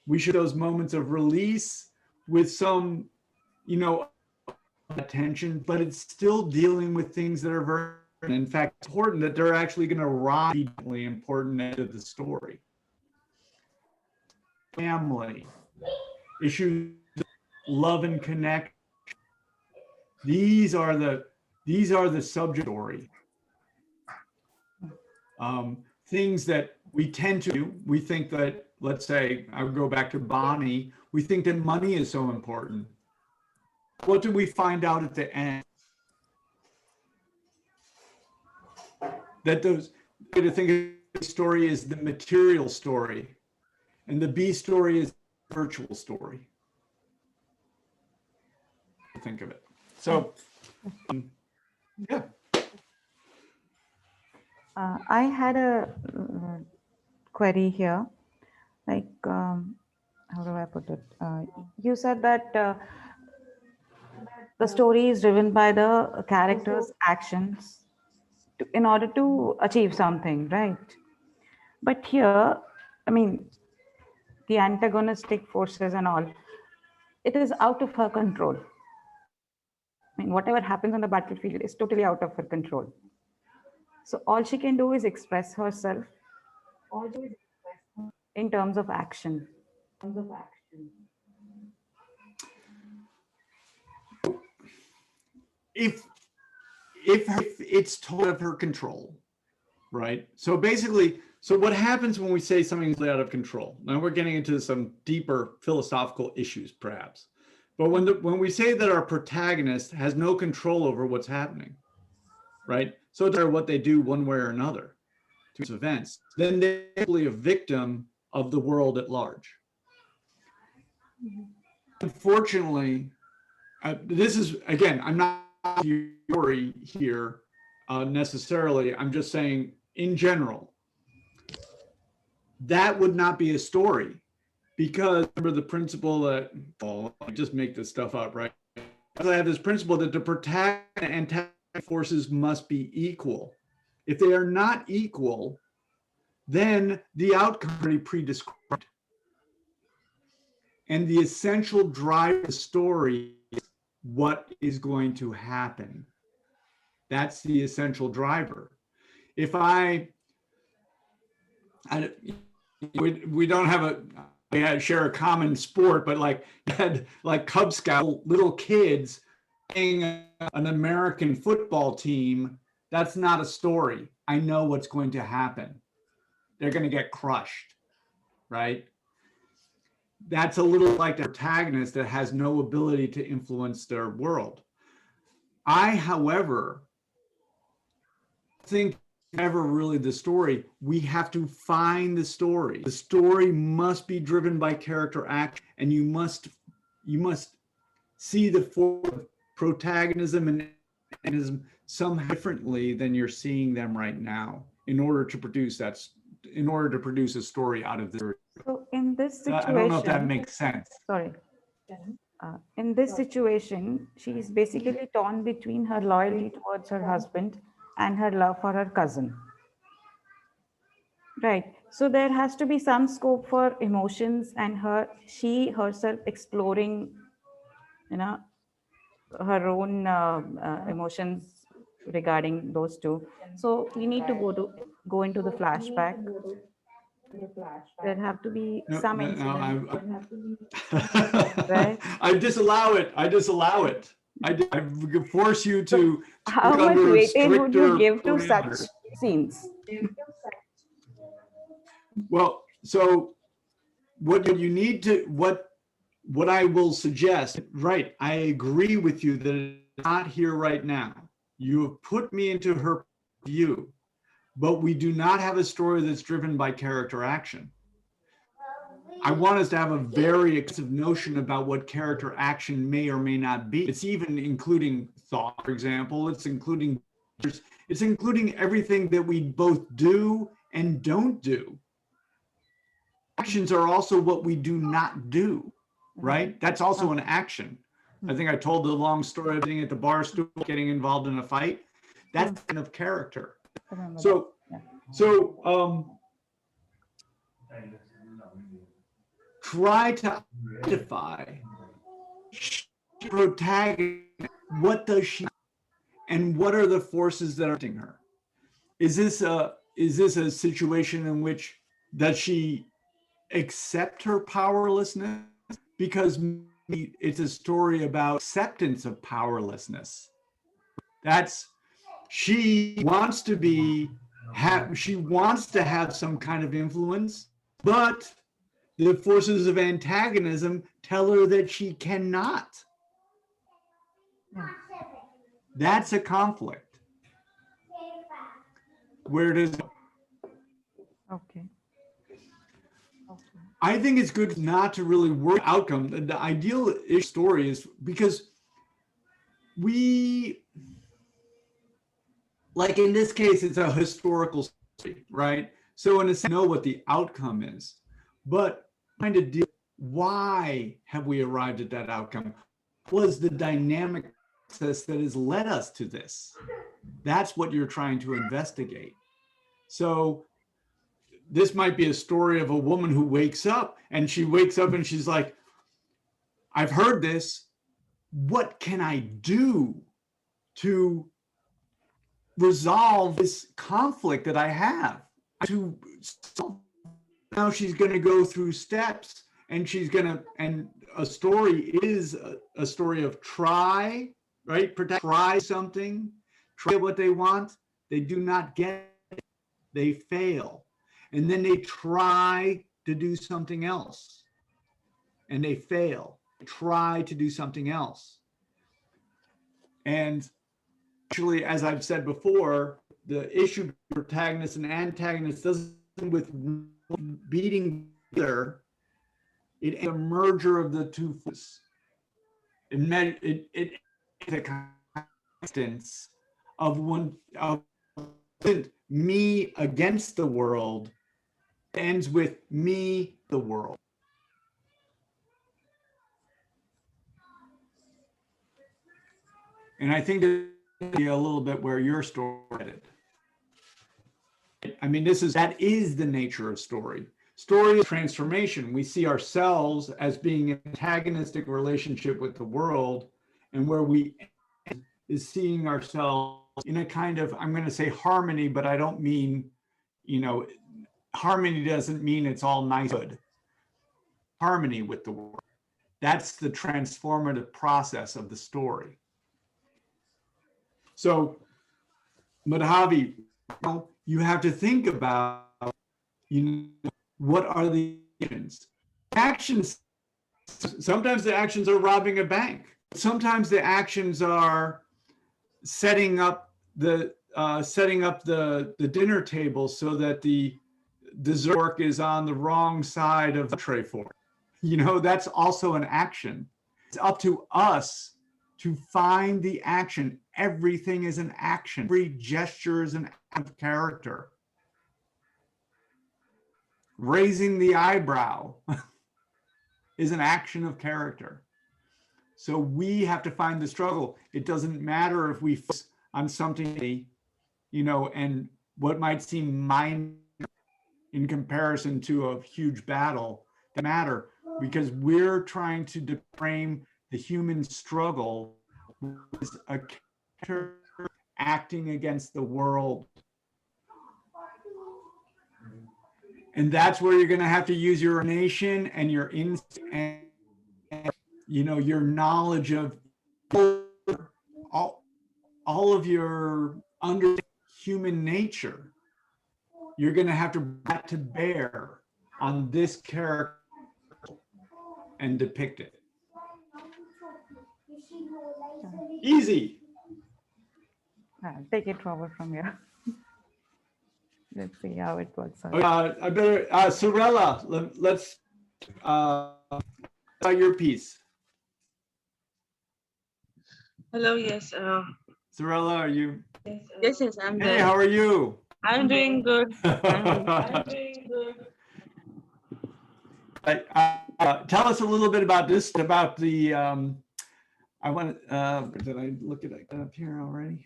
We should those moments of release with some, attention, but it's still dealing with things that are very, in fact, important, that they're actually going to rise important into the story. Family, issues, love and connect. These are the subject story. Things that we tend to do. We think that, let's say, I would go back to Bonnie. We think that money is so important. What do we find out at the end? That those way to think of the story is the material story, and the B story is the virtual story. Think of it. So, yeah. I had a query here, like, how do I put it? You said that the story is driven by the character's actions in order to achieve something, right? But here, I mean, the antagonistic forces and all, it is out of her control. I mean, whatever happens on the battlefield is totally out of her control. So all she can do is express herself in terms of action. If it's totally out of her control, right? So basically, so what happens when we say something's out of control? Now we're getting into some deeper philosophical issues, perhaps. But when we say that our protagonist has no control over what's happening, right? So no matter what they do one way or another to these events, then they're simply a victim of the world at large. Unfortunately, this is, again, I'm not theory here necessarily. I'm just saying in general, that would not be a story, because remember the principle that, I just make this stuff up, right? I have this principle that the protagonist and antagonist forces must be equal. If they are not equal, then the outcome is already pre-described. And the essential drive of the story is what is going to happen. That's the essential driver. If we don't have we share a common sport, but like you had like Cub Scout little kids playing an American football team, that's not a story. I know what's going to happen. They're going to get crushed, right? That's a little like the protagonist that has no ability to influence their world. I, however, think never really the story. We have to find the story. The story must be driven by character action, and you must see the form of protagonism and antagonism somehow differently than you're seeing them right now in order to produce that in order to produce a story out of this. So in this situation, I don't know if that makes sense. Sorry. In this situation, she is basically torn between her loyalty towards her husband and her love for her cousin. Right. So there has to be some scope for emotions and she herself exploring, her own emotions regarding those two. So we need to go into the flashback. There have to be some incident. Right? I disallow it. I force you to How much weightage would you give to such scenes? Well, so what I will suggest, right, I agree with you that it's not here right now. You have put me into her view, but we do not have a story that's driven by character action. I want us to have a very extensive notion about what character action may or may not be. It's even including thought, for example. It's including everything that we both do and don't do. Actions are also what we do not do, right? That's also an action. I think I told the long story of being at the bar stool, getting involved in a fight. That's kind of character. So try to identify protagonist. What does she, and what are the forces that are affecting her? Is this a situation in which does she accept her powerlessness? Because it's a story about acceptance of powerlessness. She wants to have some kind of influence, but the forces of antagonism tell her that she cannot. That's a conflict. Where does Okay. I think it's good not to really worry outcome. The ideal-ish story is because like in this case, it's a historical story, right? So in a sense, know what the outcome is, but trying to deal, why have we arrived at that outcome? What was the dynamic process that has led us to this? That's what you're trying to investigate. So this might be a story of a woman who wakes up and she's like, I've heard this. What can I do to resolve this conflict that I have? Now she's going to go through steps, and a story is a story of try, right? Try something, try what they want. They do not get it. They fail. And then they try to do something else and they fail. Try to do something else. And actually, as I've said before, the issue of protagonist and antagonist doesn't with beating together. It's a merger of the two forces. It is a constance of me against the world. Ends with me, the world. And I think that's a little bit where your story headed. I mean, that is the nature of story. Story is transformation. We see ourselves as being an antagonistic relationship with the world, and where we end is seeing ourselves in a kind of, I'm going to say harmony, but I don't mean, harmony doesn't mean it's all nice good. Harmony with the world. That's the transformative process of the story. So, Madhavi, you have to think about, what are the actions? Actions, sometimes the actions are robbing a bank. Sometimes the actions are setting up the dinner table so that the dessert fork is on the wrong side of the tray fork. That's also an action. It's up to us to find the action. Everything is an action. Every gesture is an act of character. raising the eyebrow is an action of character. So we have to find the struggle. It doesn't matter if we focus on something, you know, and what might seem minor in comparison to a huge battle, that matter, because we're trying to frame the human struggle as a character acting against the world. And that's where you're going to have to use your nation and your instinct and, you know, your knowledge of all of your under human nature. You're going to have to bring that to bear on this character and depict it. Easy. I'll take it forward from here. Let's see how it works out. I better, Sorella, let's start your piece. Hello, yes. Sorella, are you? Yes, I'm Hey, there. how are you? I'm doing good. Tell us a little bit about this, about the, I want, did I look it up here already?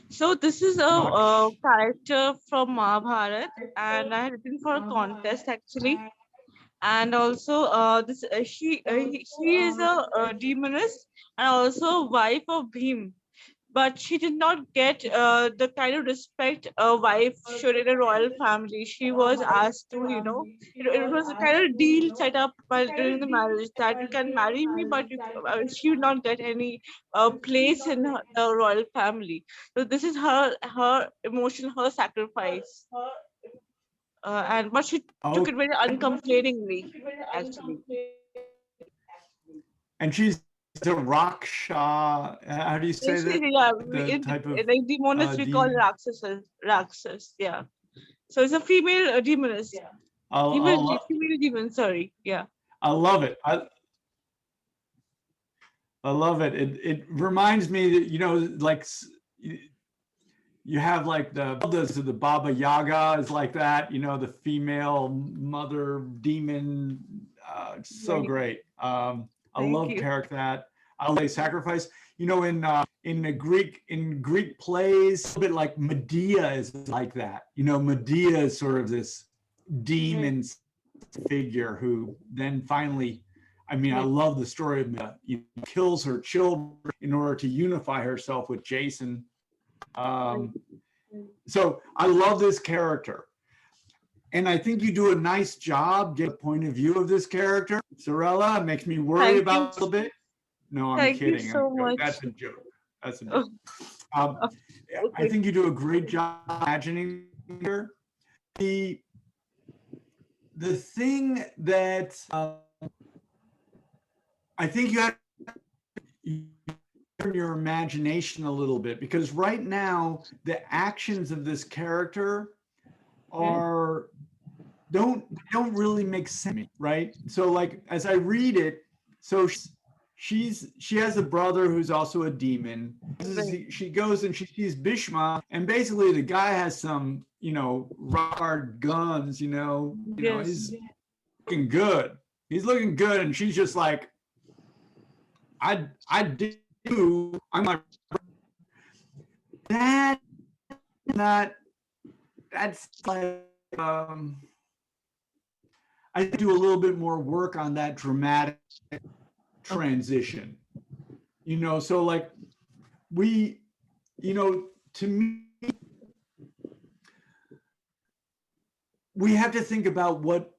So this is a character from Mahabharata, and I had written for a contest actually. And also, she is a demoness and also wife of Bhim. But she did not get the kind of respect a wife should in a royal family. She was asked to, you know, it was a kind of deal set up during the marriage that you can marry me, but she would not get any place in the royal family. So this is her emotion, her sacrifice, but she took it very uncomplainingly, actually. And she's the Raksha, how do you say that? Yeah, The type of like demoness we call Rakshas, yeah. So it's a female demoness. Female demon, sorry, yeah. I love it. I love it. It reminds me that, you know, like you have like the Baba Yaga is like that, you know, the female mother demon. So great. I love character that. I love sacrifice. You know, in Greek plays, a bit like Medea is like that. You know, Medea is sort of this demon figure who then finally, I mean, I love the story of Medea. Kills her children in order to unify herself with Jason. So I love this character. And I think you do a nice job getting the point of view of this character. Sorella, it makes me worry about it a little bit. No, I'm kidding. Thank you so much. That's a joke. That's a joke. I think you do a great job imagining her. The thing that I think you have to turn your imagination a little bit, because right now the actions of this character are don't really make sense to me, right? So like as I read it, so she has a brother who's also a demon. She goes and she sees Bhishma, and basically the guy has some, you know, hard guns, you know, he's looking good. He's looking good, and she's just like, I do. I'm like, that's like, I do a little bit more work on that dramatic transition, you know, so like we, you know, to me, we have to think about what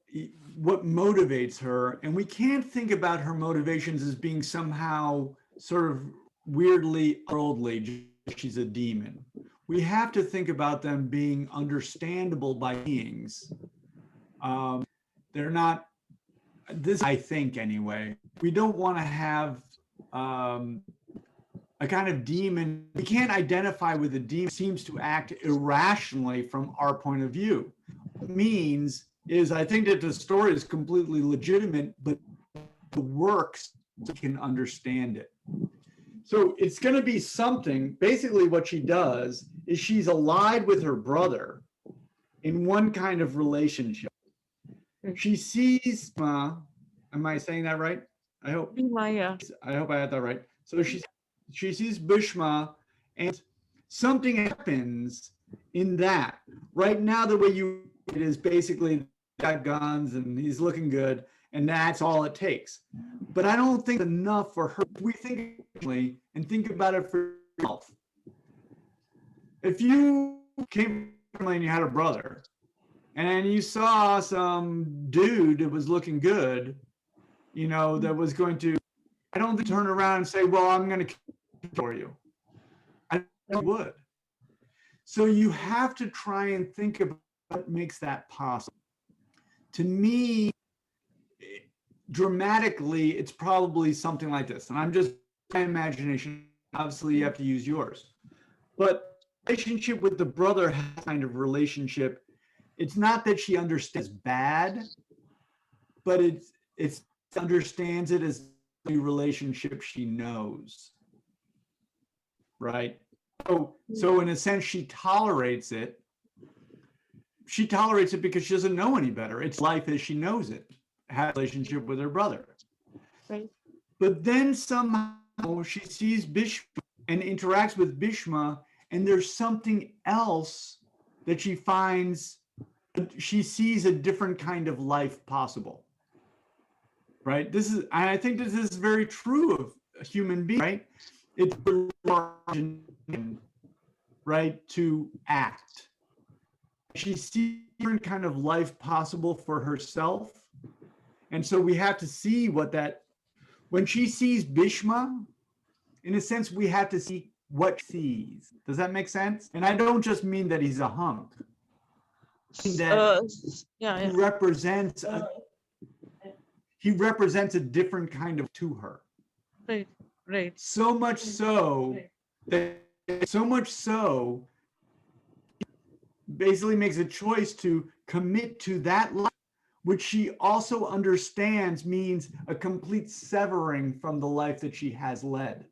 motivates her, and we can't think about her motivations as being somehow sort of weirdly worldly. She's a demon. We have to think about them being understandable by beings. They're not, this I think anyway, we don't want to have a kind of demon. We can't identify with a demon who seems to act irrationally from our point of view. What it means is I think that the story is completely legitimate, but the works can understand it. So it's going to be something, basically what she does is she's allied with her brother in one kind of relationship. She sees am I saying that right? I hope Bhima, I had that right. So she sees Bhishma, and something happens in that. Right now, the way you it is basically got guns and he's looking good, and that's all it takes. But I don't think enough for her. We think and think about it for yourself. If you came from and you had a brother, and you saw some dude that was looking good, you know, that was going to, I don't think turn around and say, well, I'm going to kill for you. I would. So you have to try and think about what makes that possible. To me, dramatically, it's probably something like this. And I'm just my imagination. Obviously, you have to use yours. But relationship with the brother has kind of relationship. It's not that she understands bad, but it's understands it as the relationship she knows. Right? So in a sense, she tolerates it. She tolerates it because she doesn't know any better. It's life as she knows it. Have a relationship with her brother. Right. But then somehow she sees Bhishma and interacts with Bhishma, and there's something else that she finds. She sees a different kind of life possible. Right? I think this is very true of a human being, right? It's right to act. She sees a different kind of life possible for herself. And so we have to see when she sees Bhishma, in a sense, we have to see what she sees. Does that make sense? And I don't just mean that he's a hunk. He represents a different kind of to her. Right. So much so basically makes a choice to commit to that life, which she also understands means a complete severing from the life that she has led.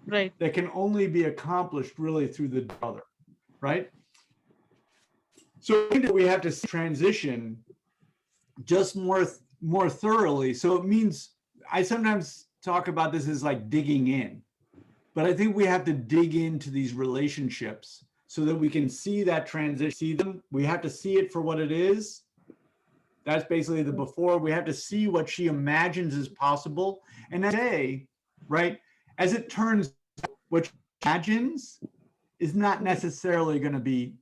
Right. That can only be accomplished really through the brother, right? So I think that we have to transition just more thoroughly. So it means, I sometimes talk about this as like digging in, but I think we have to dig into these relationships so that we can see that transition, see them. We have to see it for what it is. That's basically the before. We have to see what she imagines is possible. And today, right, as it turns out, what she imagines is not necessarily going to be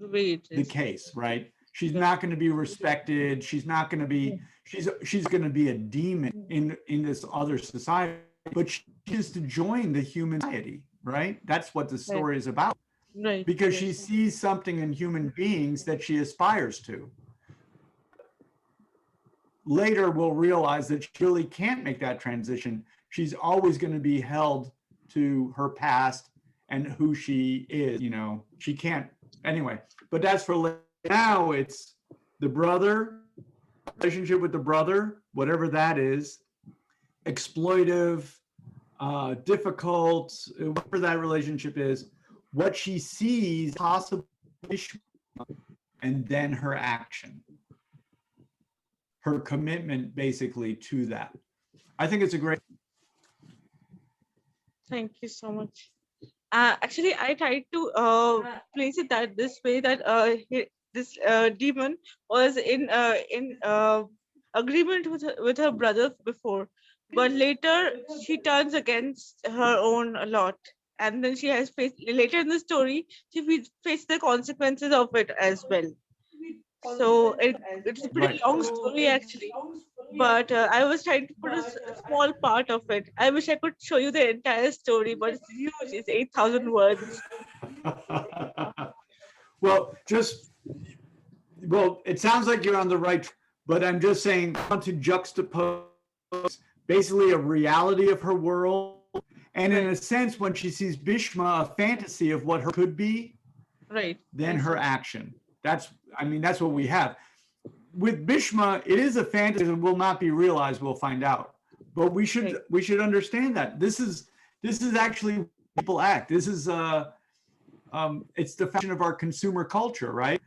the case, right? She's not going to be respected. She's not going to be, she's going to be a demon in this other society, but she is to join the human society, right? That's what the story is about. Right. Because she sees something in human beings that she aspires to. Later, we'll realize that she really can't make that transition. She's always going to be held to her past and who she is, you know, she can't, anyway, but that's for later. Now it's the brother, relationship with the brother, whatever that is, exploitive, difficult, whatever that relationship is, what she sees possible, and then her action, her commitment basically to that. I think it's a great. Thank you so much. Actually, I tried to place it that this way that this demon was in agreement with her brother before, but later she turns against her own a lot, and then she has faced later in the story she faced the consequences of it as well. So it's a pretty long story actually, but I was trying to put a small part of it. I wish I could show you the entire story, but it's huge. It's 8,000 words. Well, it sounds like you're on the right, but I'm just saying, I want to juxtapose basically a reality of her world, and in a sense, when she sees Bhishma, a fantasy of what her could be, right? Then her action. That's what we have. With Bhishma, it is a fantasy that will not be realized. We'll find out, but we should understand that this is actually people act. This is it's the fashion of our consumer culture, right?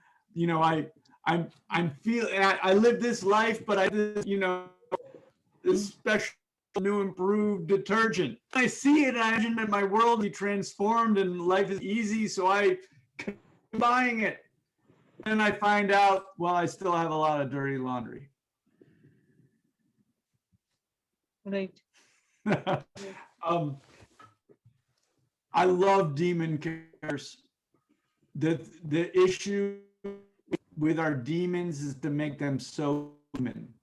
I'm feeling, I live this life, but this special new improved detergent. I see it, I imagine that my world be transformed and life is easy, so I keep buying it. And I find out, well, I still have a lot of dirty laundry. Right. I love demon characters. The issue with our demons is to make them so human.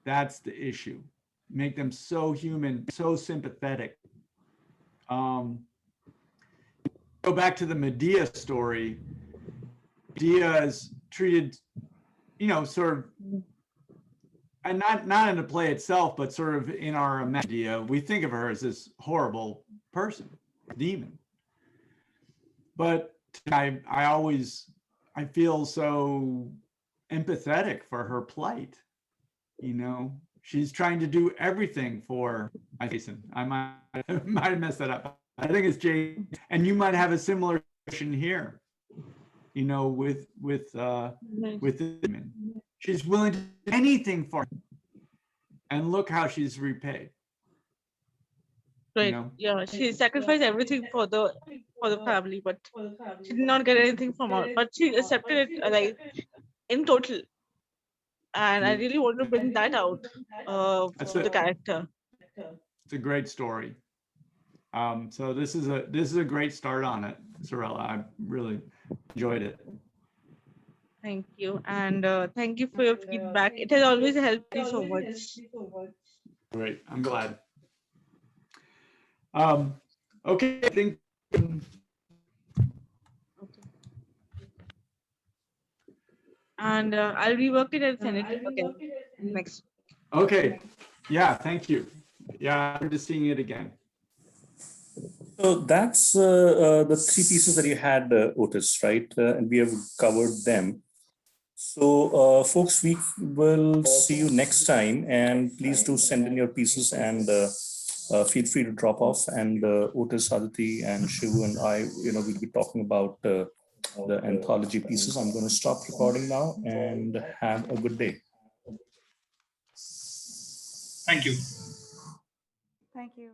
That's the issue. Make them so human, so sympathetic. Go back to the Medea story. Medea is treated, sort of, and not in the play itself, but sort of in our imagination, we think of her as this horrible person, demon. But I feel so empathetic for her plight. She's trying to do everything for Jason. I might have messed that up. I think it's Jason, and you might have a similar question here. With the demon, she's willing to do anything for him, and look how she's repaid. Right. Yeah, she sacrificed everything for the family, but she did not get anything from her. But she accepted it like in total. And I really want to bring that out of the character. It's a great story. So this is a great start on it, Sorella. I really enjoyed it. Thank you, and thank you for your feedback. It has always helped me so much. Great, I'm glad. Okay, I think. And I'll rework it and send it again next. Okay, yeah, thank you. Yeah, I'm just seeing it again. So that's the three pieces that you had, Otis, right? And we have covered them. So, folks, we will see you next time. And please do send in your pieces and feel free to drop off. And Otis, Aditi, and Shivu and I, we'll be talking about the anthology pieces. I'm going to stop recording now and have a good day. Thank you. Thank you.